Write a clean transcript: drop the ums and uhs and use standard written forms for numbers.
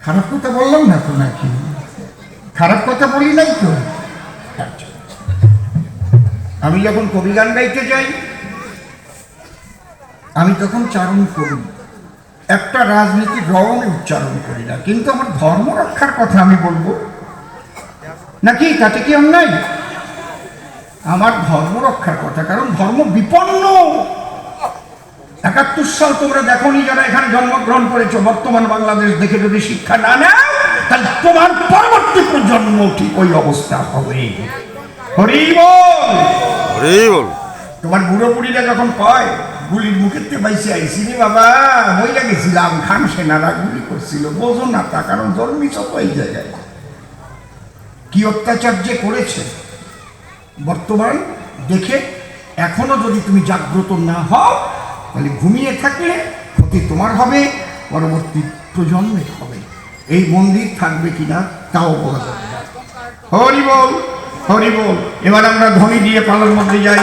খারাপ কথা বললাম না তো নাকি? খারাপ কথা বলি নাই তো? আমি যখন কবি গান গাইতে যাই আমি তখন চারণ করি, একটা রাজনীতির রং উচ্চারণ করি না, কিন্তু আমার ধর্ম রক্ষার কথা আমি বলবো নাকি? তাতে কি অন্যায়? আমার ধর্ম রক্ষার কথা, কারণ ধর্ম বিপন্ন। ৭১ সাল তোমরা দেখোনি, যারা এখানে জন্মগ্রহণ করেছো, বর্তমান বাংলাদেশ দেখে যদি শিক্ষা না নেয় তাহলে তোমার পরবর্তী প্রজন্ম ঠিক ওই অবস্থা হবে। হরি বল, হরি বল। তোমার বুড়ো বুড়িরা যখন কয় গুলির মুখের থেকে বাইসে আইসি রে বাবা, মইরা গেছিলাম, খান সেনারা গুলি করছিল, বোঝো না তা, কারণ জন্মিছ তো এই জায়গায়। কি অত্যাচার যে করেছে বর্তমান দেখে এখনো যদি তুমি জাগ্রত না হও তাহলে ঘুমিয়ে থাকলে ক্ষতি তোমার হবে, পরবর্তী প্রজন্মের হবে। এই মন্দির থাকবে কিনা তাও বলা যাবে না। হরি বল, হরি বল। এবার আমরা ধ্বনি দিয়ে পালার মধ্যে যাই।